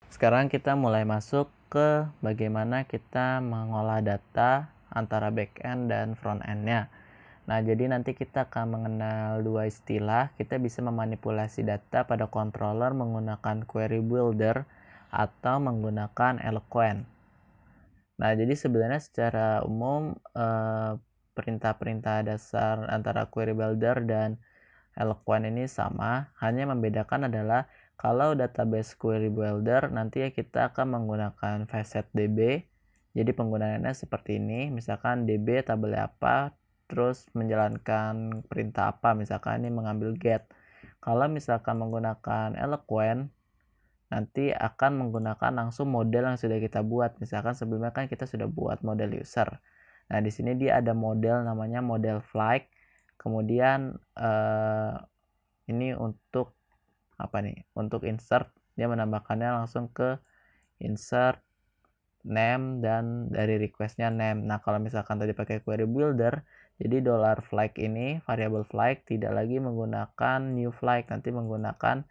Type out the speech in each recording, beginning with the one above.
Sekarang kita mulai masuk ke bagaimana kita mengolah data antara backend dan frontend-nya. Nah, jadi nanti kita akan mengenal dua istilah. Kita bisa memanipulasi data pada controller menggunakan query builder atau menggunakan Eloquent. Nah, jadi sebenarnya secara umum perintah-perintah dasar antara query builder dan Eloquent ini sama, hanya membedakan adalah kalau database query builder nanti ya kita akan menggunakan facetDB. Jadi penggunaannya seperti ini, misalkan DB tabel apa, terus menjalankan perintah apa, misalkan ini mengambil get. Kalau misalkan menggunakan Eloquent, nanti akan menggunakan langsung model yang sudah kita buat. Misalkan sebelumnya kan kita sudah buat model user. Nah, di sini dia ada model namanya model flag. Kemudian ini untuk apa nih? Untuk insert, dia menambahkannya langsung ke insert name dan dari requestnya name. Nah, kalau misalkan tadi pakai query builder, jadi $flag ini variable flag tidak lagi menggunakan new flag, nanti menggunakan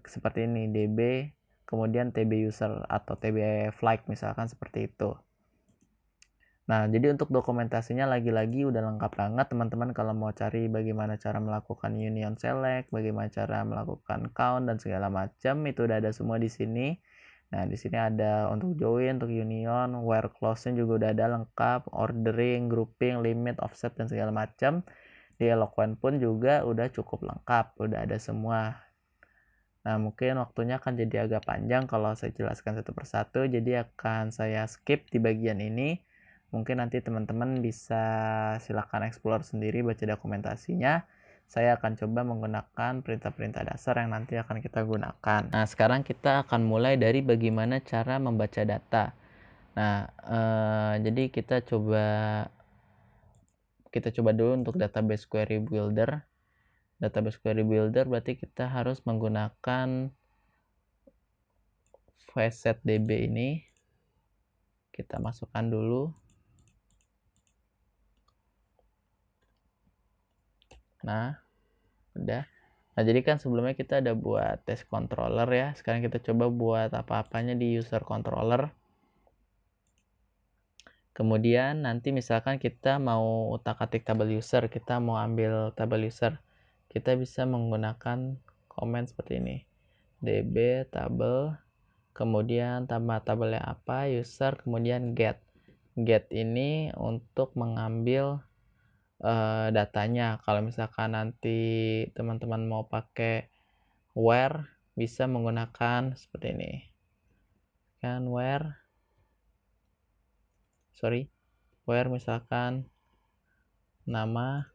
seperti ini db kemudian tb user atau tb flag misalkan seperti itu. Nah, jadi untuk dokumentasinya lagi-lagi udah lengkap banget teman-teman. Kalau mau cari bagaimana cara melakukan union select, bagaimana cara melakukan count dan segala macam, itu udah ada semua di sini. Nah, di sini ada untuk join, untuk union, where clause-nya juga udah ada lengkap, ordering, grouping, limit, offset dan segala macam. Di Eloquent pun juga udah cukup lengkap, udah ada semua. Nah, mungkin waktunya akan jadi agak panjang kalau saya jelaskan satu persatu, jadi akan saya skip di bagian ini. Mungkin nanti teman-teman bisa silakan explore sendiri, baca dokumentasinya. Saya akan coba menggunakan perintah-perintah dasar yang nanti akan kita gunakan. Nah, sekarang kita akan mulai dari bagaimana cara membaca data. Nah, jadi kita coba dulu untuk database query builder. Database query builder berarti kita harus menggunakan facetDB ini. Kita masukkan dulu. Nah, udah. Nah, jadi kan sebelumnya kita ada buat test controller ya. Sekarang kita coba buat apa-apanya di user controller. Kemudian nanti misalkan kita mau utak-atik tabel user, kita mau ambil tabel user, kita bisa menggunakan komen seperti ini. db tabel, kemudian tambah tabelnya apa, user, kemudian get. Get ini untuk mengambil datanya. Kalau misalkan nanti teman-teman mau pakai where, bisa menggunakan seperti ini kan, where misalkan nama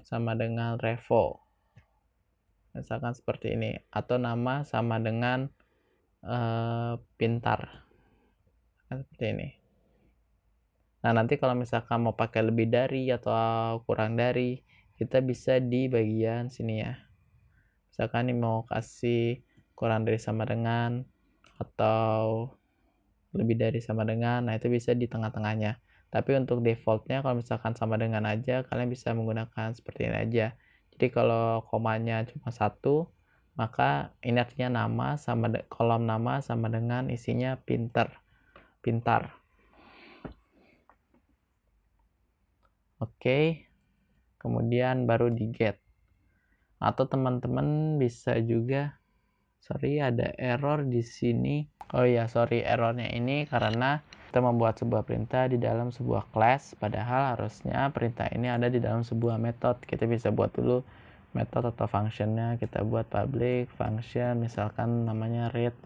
sama dengan revo, misalkan seperti ini, atau nama sama dengan pintar kan, seperti ini. Nah, nanti kalau misalkan mau pakai lebih dari atau kurang dari, kita bisa di bagian sini ya. Misalkan ini mau kasih kurang dari sama dengan atau lebih dari sama dengan, nah itu bisa di tengah-tengahnya. Tapi untuk defaultnya kalau misalkan sama dengan aja, kalian bisa menggunakan seperti ini aja. Jadi kalau komanya cuma satu, maka ini artinya nama sama kolom nama sama dengan isinya pintar. Oke. Kemudian baru di get. Atau teman-teman bisa juga, ada error di sini. Oh iya, errornya ini karena kita membuat sebuah perintah di dalam sebuah class, padahal harusnya perintah ini ada di dalam sebuah method. Kita bisa buat dulu method atau functionnya, kita buat public function, misalkan namanya read.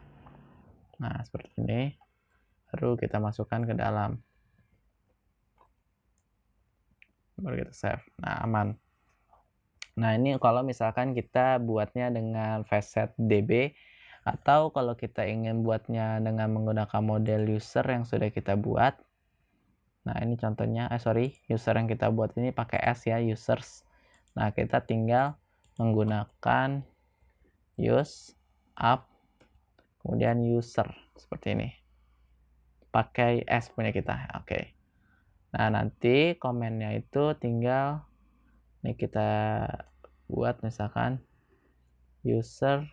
Nah, seperti ini. Baru kita masukkan ke dalam. Baru kita save. Nah, aman. Nah, ini kalau misalkan kita buatnya dengan facetDB, atau kalau kita ingin buatnya dengan menggunakan model user yang sudah kita buat. Nah, ini contohnya, user yang kita buat ini pakai S ya, users. Nah, kita tinggal menggunakan use up, kemudian user, seperti ini. Pakai S punya kita, oke. Nah, nanti komennya itu tinggal nih kita buat misalkan user,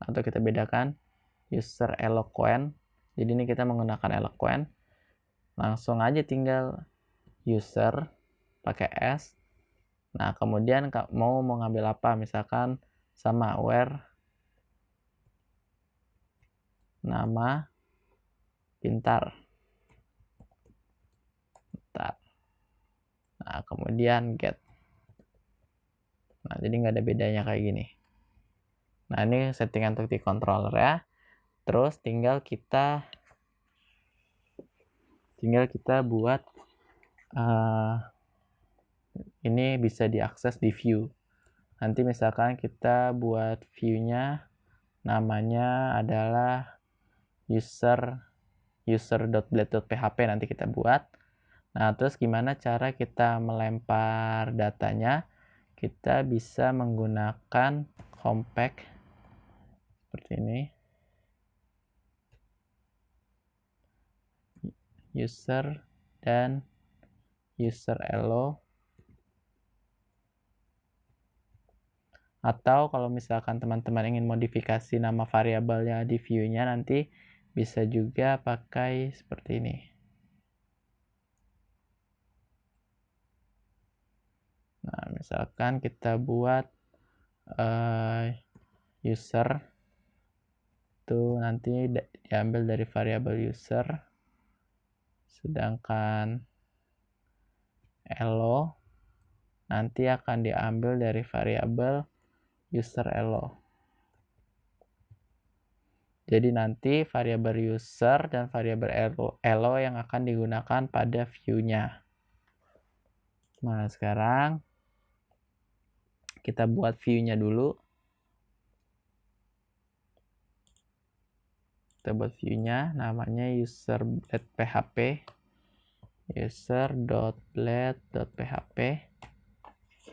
atau kita bedakan user eloquent. Jadi ini kita menggunakan eloquent. Langsung aja tinggal user pakai S. Nah, kemudian mau ngambil apa, misalkan sama where nama pintar. Nah, kemudian get. Nah, jadi nggak ada bedanya kayak gini. Nah, ini settingan untuk di controller ya. Terus tinggal kita buat ini bisa diakses di view. Nanti misalkan kita buat view-nya namanya adalah user.blade.php nanti kita buat. Nah, terus gimana cara kita melempar datanya? Kita bisa menggunakan compact seperti ini. User dan user elo. Atau kalau misalkan teman-teman ingin modifikasi nama variabelnya di view-nya, nanti bisa juga pakai seperti ini. Nah, misalkan kita buat user itu nanti diambil dari variabel user, sedangkan elo nanti akan diambil dari variabel user elo. Jadi nanti variabel user dan variabel elo yang akan digunakan pada view-nya. Nah, sekarang kita buat view-nya dulu. Kita buat view-nya, namanya user.blade.php. User.blade.php.